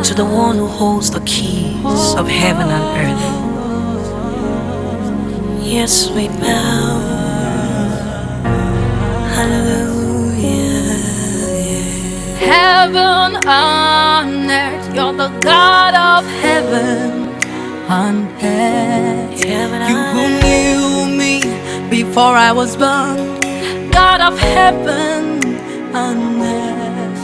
to the one who holds the keys of heaven and earth. Yes, we bow. Hallelujah. Heaven and earth, you're the God of heaven and earth. You who knew me before I was born, God of heaven and earth.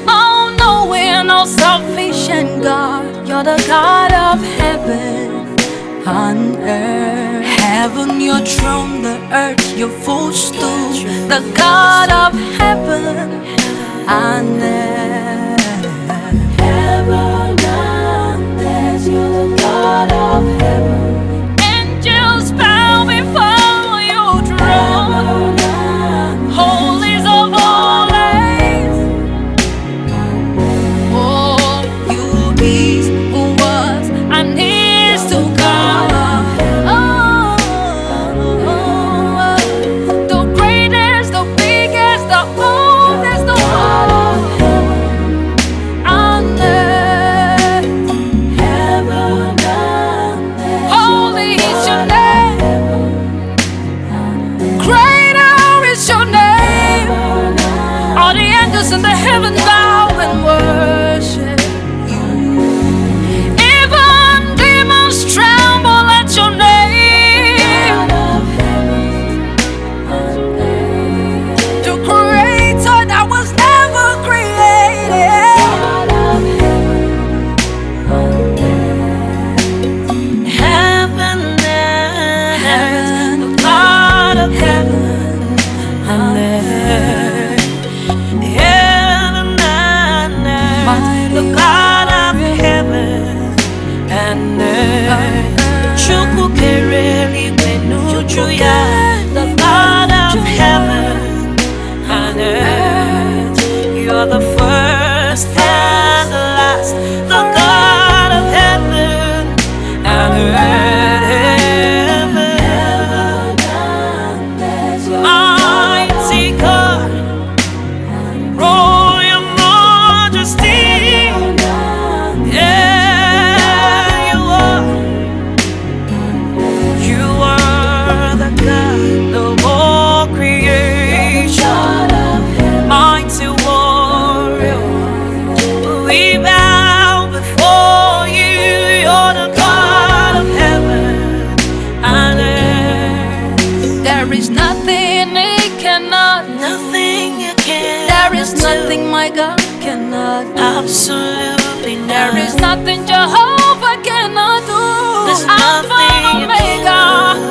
Oh, knowing, all sufficient God, you're the God of heaven and earth. Heaven, your throne, the earth, your footstool, the God of heaven and earth. Heaven and earth, you're the God of heaven. Angels bow before your throne. Holies of holies. Oh, you is, who was, and is to come. In the heavens bow and worship you. Even demons tremble at your name. The creator that was never created. Heaven and earth, the God of heaven and earth. The God of heaven and earth. The God of heaven and earth. You're the first and the last. The God of heaven and earth. Mighty God, royal majesty. Nothing my God cannot do. Absolutely not. There is nothing Jehovah cannot do. There's Alpha and Omega,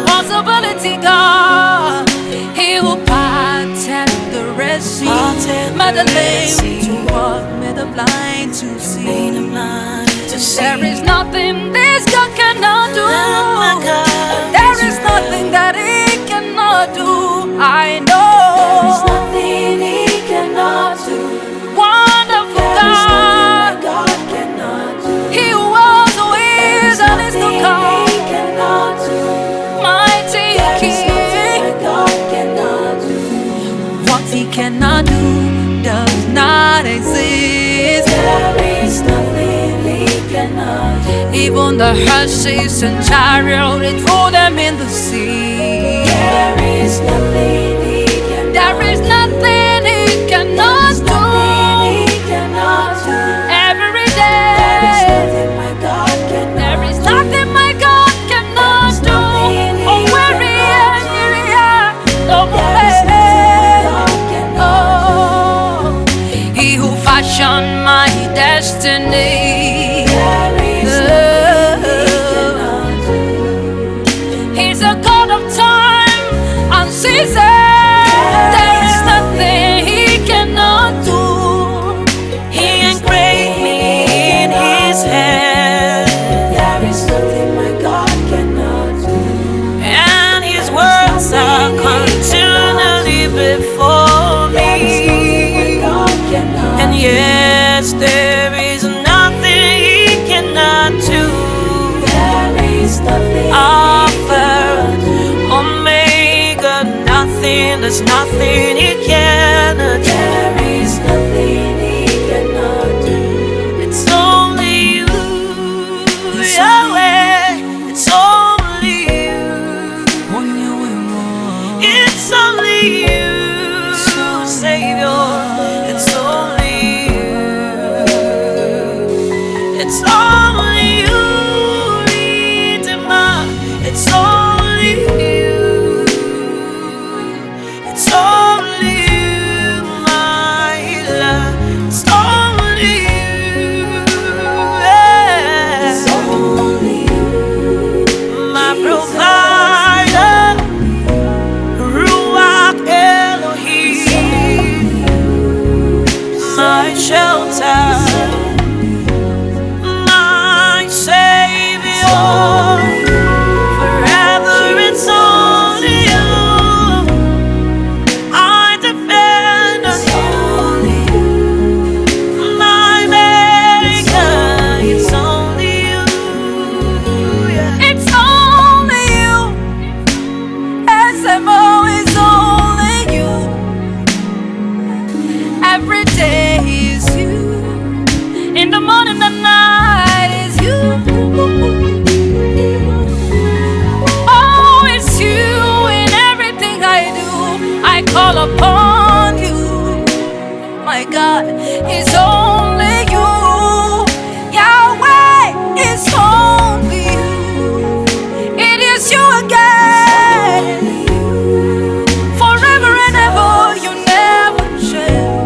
possibility God. He who parted the Red Sea, made the lame to walk, made the blind to see. There is nothing this God cannot do. There is nothing that He cannot do. I know. There is nothing He cannot do. Wonderful God, He who was, who is, and is to come. Mighty King, what He cannot do does not exist. There is nothing He cannot do. Even the horses and chariot, He threw them in the sea. There is nothing He cannot do. There is nothing He cannot do. Every day, there is nothing my God cannot do. Oh, weary and weary, oh, He who fashioned my destiny. He's a God of time and season. There is nothing He cannot do. He engraved me in His hand. There is nothing my God cannot do. And His words are continually before me. And yes, there is nothing It's only you, Redeemer. It's only you. It's only you, my healer. It's only you. Yeah. It's only you, my provider. Ruach Elohim, my shelter. Every day is you. In the morning, the night is you. Oh, it's you in everything I do. I call upon you. My God, it's only you. Yahweh, it's only you. It is you again. Forever and ever, you never change.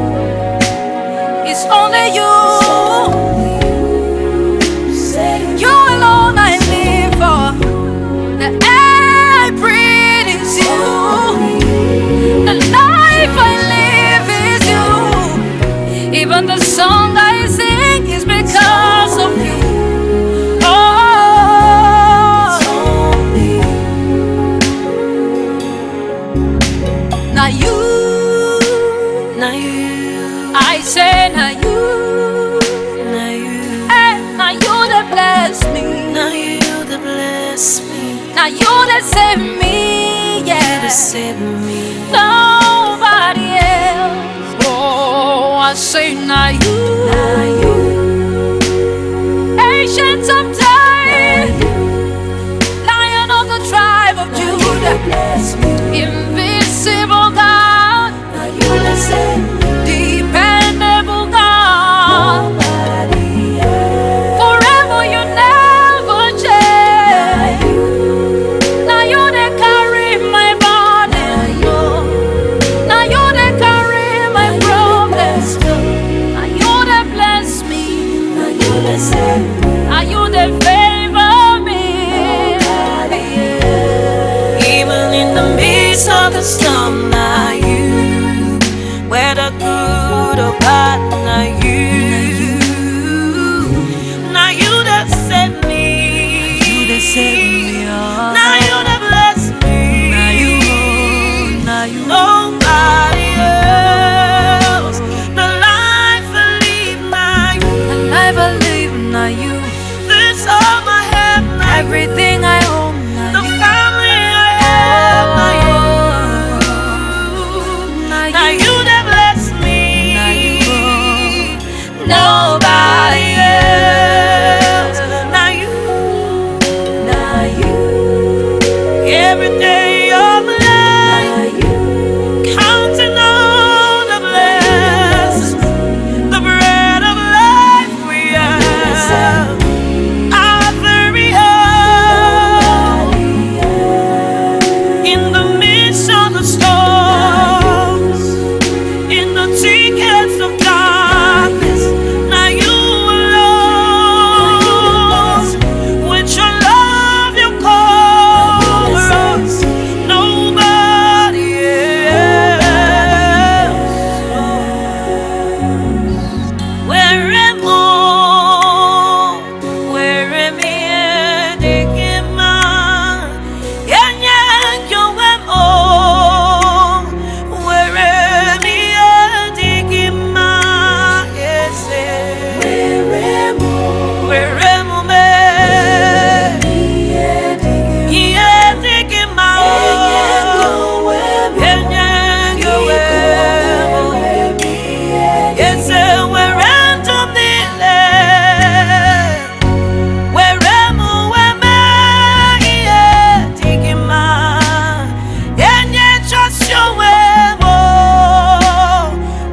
It's only you. You alone I live for. The air I breathe is you. The life I live is you. Even the song I sing is because of you. Oh, now you. Now you, I say now you. now you, Now you that bless me. now you that bless me. Now you that save me, You yeah. that save me. Nobody else. Oh, I say now you. Ancient of days, Lion of the tribe of Judah, invisible God, dependable God. Forever you never change. Now you that carry my body. Now you that carry my problems. Now you that bless me. Now you that favor me. Even in the midst of the storm, now you, whether good or bad, now you, now you that save me. You that save me, oh. Now you that bless me. Now you, Nobody else. The life I live, now you. the life I live, now you. This all I have, now you. Everything I own, now The you. family I have, now you. Now you that bless me. Nobody else. Now you. Every day of my life, counting all the blessings, the bread of life we have, our very own. In the midst of the storms, in the thickets of darkness, now you alone. With your love, you cover us. Nobody else. Where am I? Where am I? Digging my, yeah, you am all. Where am I? Digging my, yes, where am I? Yeah, digging my, yeah, you am. Yes, where am I? Where am I? Yeah, digging my, yeah, just your way.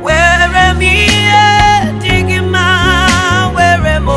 Where am I? Digging my, where am I?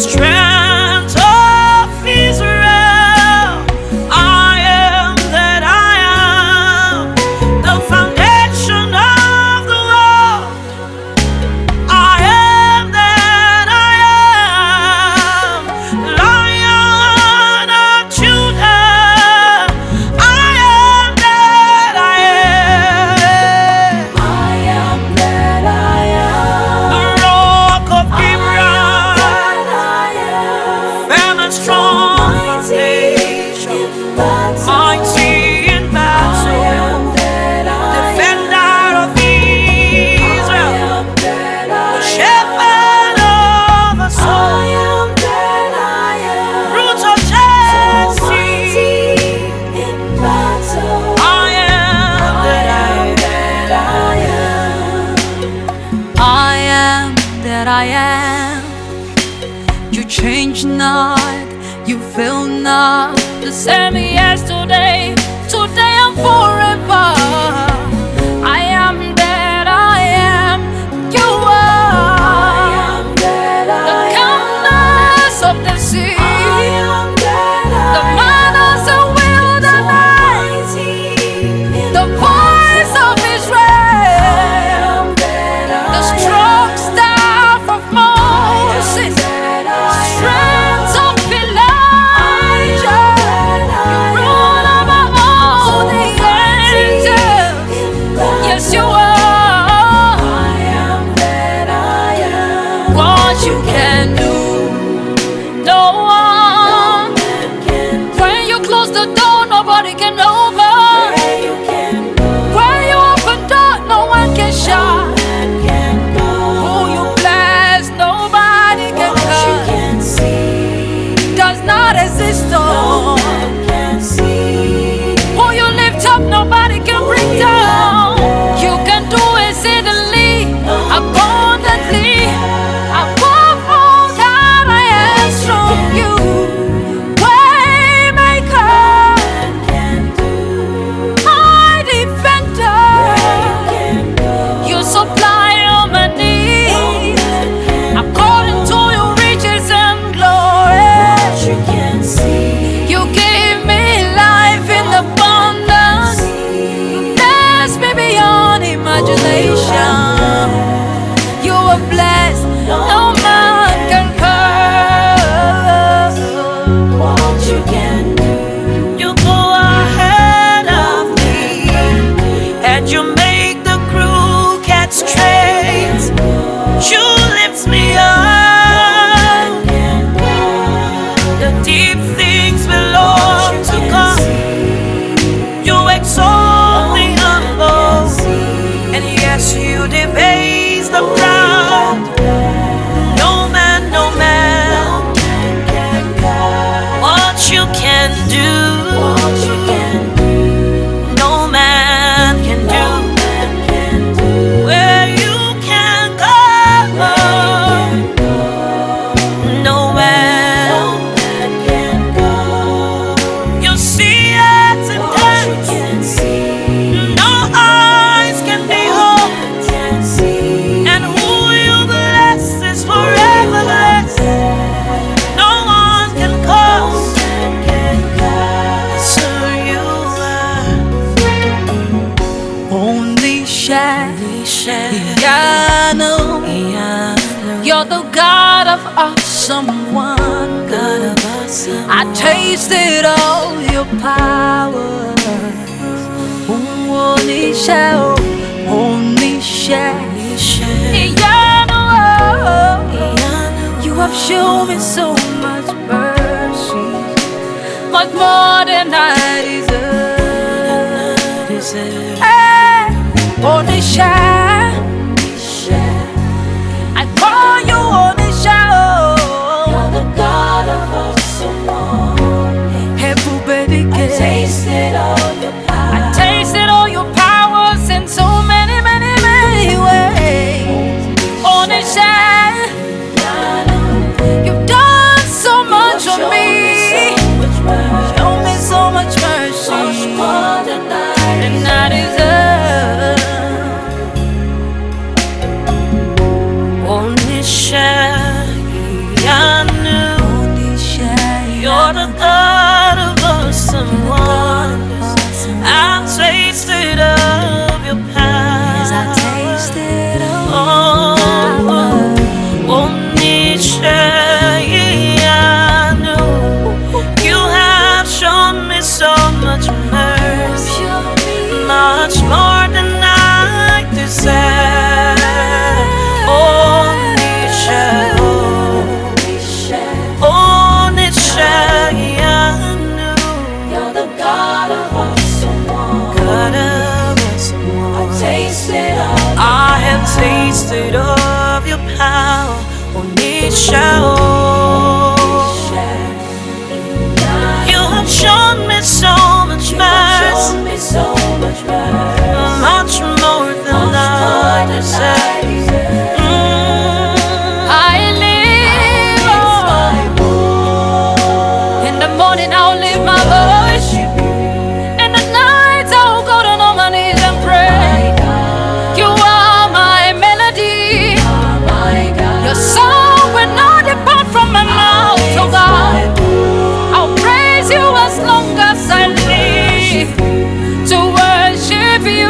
strength of Israel. I am that I am, the foundation of the world. I am that I am, Lion of Judah. I am that I am. I am that I am. The Rock of Abraham, firm and strong foundation, mighty in battle, defender of Israel, the shepherd of us all, root of Jesse. I am that I am. I am that I am. You change not, you fail not. The same yesterday, today and forever. I am that I am. You are the calmness of the sea, the manners of wilderness, the voice of Israel, the strong staff of Moses, strength of Elijah. You rule over all the angels. Yes, you are. What you can do, no one. When you close the door, nobody can open. When you open door, no one can shut. Who you bless, nobody can curse. Does not exist. Oh. Who you lift up, nobody can bring down. You can do exceedingly, abundantly, above all that I ask from you. Waymaker, my defender, you supply all my needs according to your riches and glory. You give me life in abundance. You bless me beyond imagination. You are blessed, no man can curse. You go ahead of me, and you make the crooked straight. You lift me up. The deep things belong to God. You exalt the humble, and yes, you debase the proud. No man, what you can do, no man can do. Where you can go, no man. You see it and dance, no eyes can behold. And who you bless is forever blessed. No one can cause. So you are Only share. You're the God of awesome one. I tasted all your power. Only share. You have shown me so much mercy, much more than I deserve. Hey, only share. I call you only share. You're the God of awesome one. Everybody can. I tasted all your powers in so many ways. Only share. You've done so much for me. Show me so much mercy, and I deserve. only share. tasted of your power. Yes, I tasted of Oh, oh, you have shown me so much mercy, much more than I deserve. Oh, you're the God of awesome one. I have tasted of your power. Oh, you have shown me so much mercy, much more than I deserve. I live, in the morning I'll lift my voice, in the night I'll go down on my knees and pray. You are my melody, your song will not depart from my mouth, oh God. I'll praise you as long as I live, to worship you.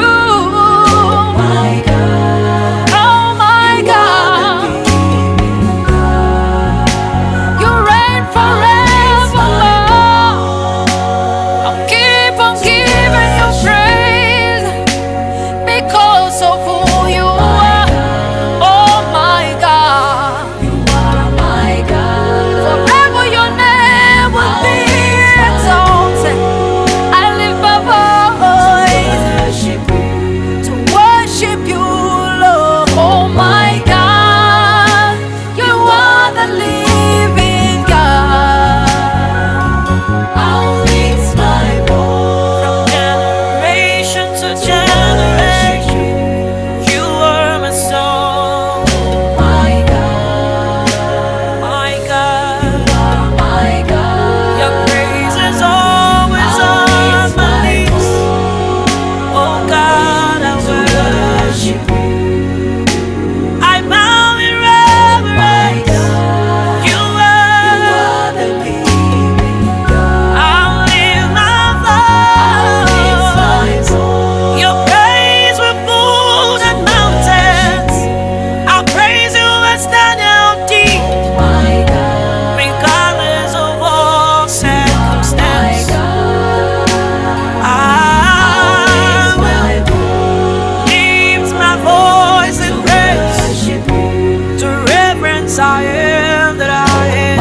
I am that I am.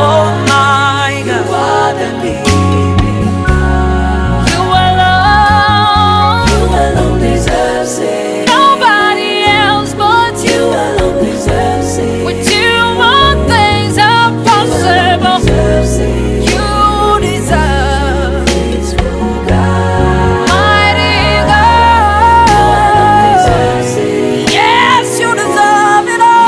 Oh my God, you are the living God. You alone deserve it. Nobody else but you. Alone deserve it. With you all things are possible. You deserve it, God. Mighty God. You alone deserve it. Yes, you deserve it all.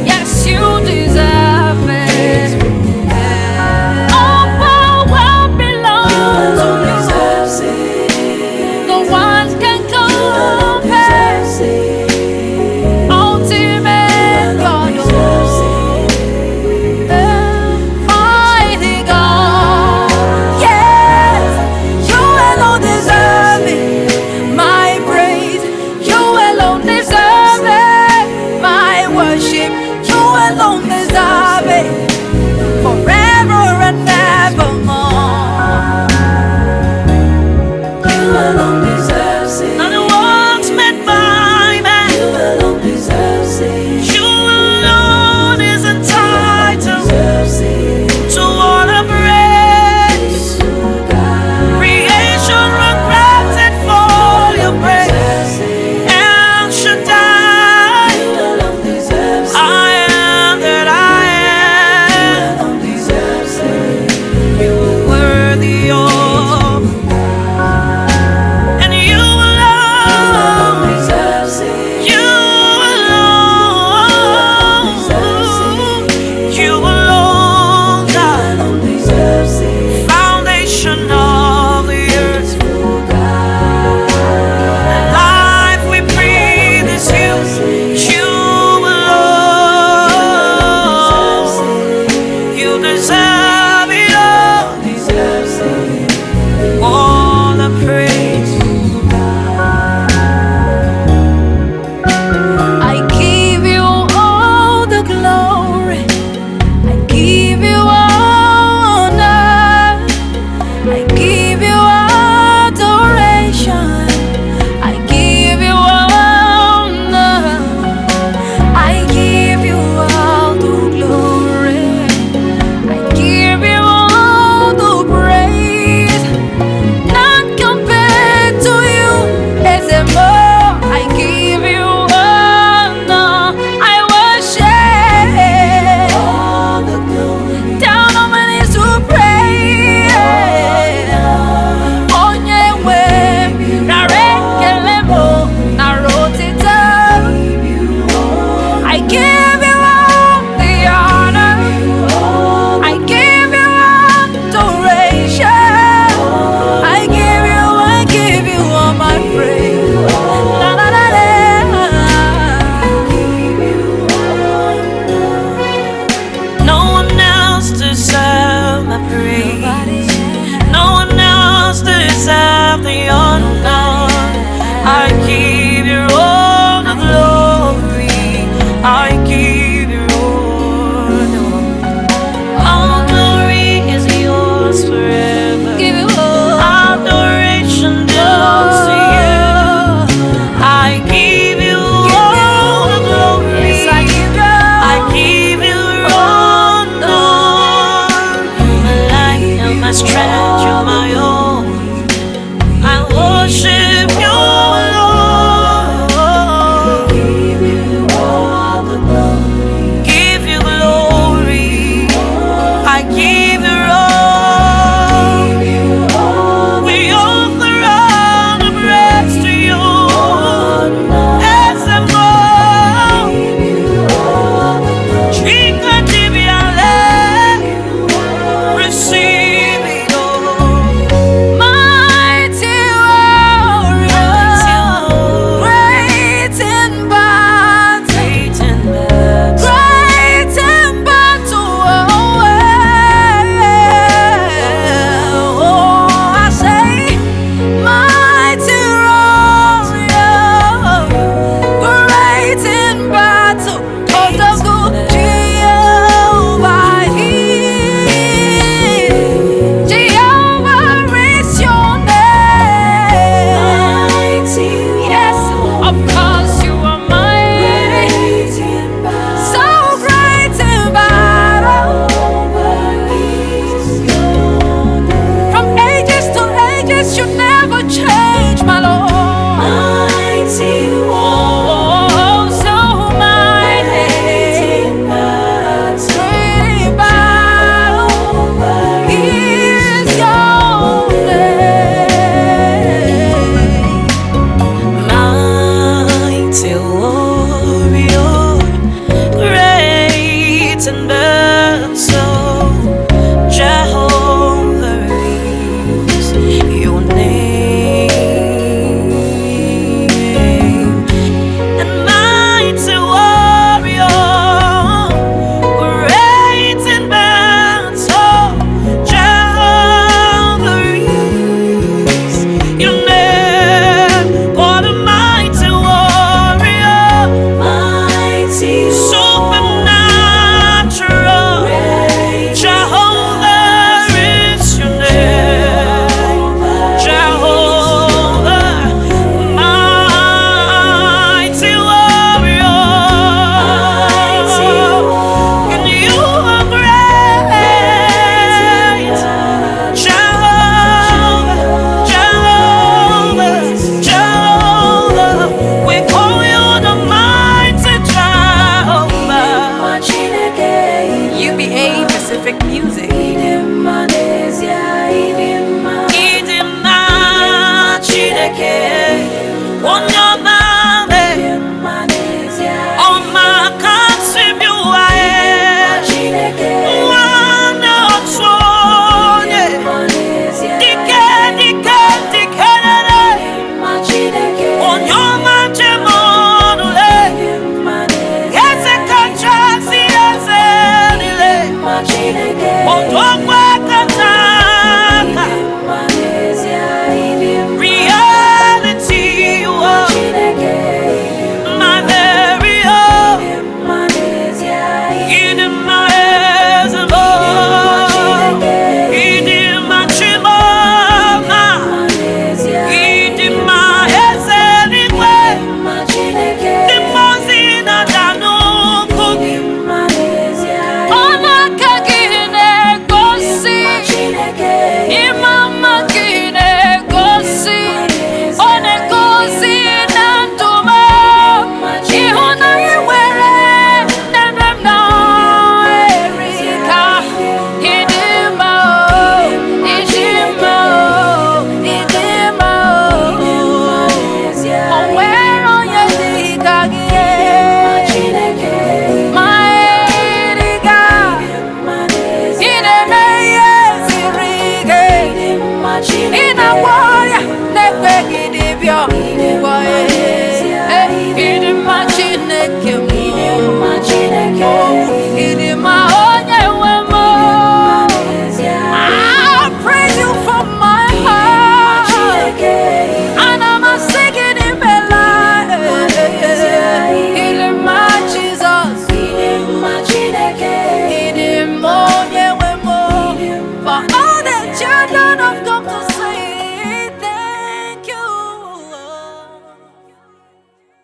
Yes, you deserve it. All power belongs to you. No one can compare. Ultimate God, mighty God. Yes, you alone deserve it. My praise, you alone deserve it. My worship, you alone deserve it, forever and evermore. You alone deserve it. Not the works made by man. You alone deserve it. You alone is entitled to all the praise. Creation regretted for your praise. El Shaddai, I am that I am. the unknown. I give you all the glory. I give you all glory is yours forever. Give you all adoration belongs to you. I give you all the glory. Yes, I give you honor. My life and my strength, you're my own. I worship you, Lord. Give you all the glory. Give you glory. I give you all. We offer all the praise to you. As a more, Chica Dibiale, receive it all. mighty warrior, great in battle, Great and bad. great in battle. Oh, I say, mighty warrior, great in battle. Oh, the good Jehovah is. Jehovah is your name. Yes, of course you are mighty, so great in battle. From ages to ages, you never change, my Lord. Oh, so mighty, great in battle is your name. Mighty warrior, great in battle, Jehovah is your name. And mighty warrior, great in battle, Jehovah is your name. God Almighty warrior, supernatural, Jehovah is your name. Jehovah, mighty warrior, and you are great. Jehovah, Jehovah, Jehovah, we call you the mighty Jehovah. Uba-Pacific Music.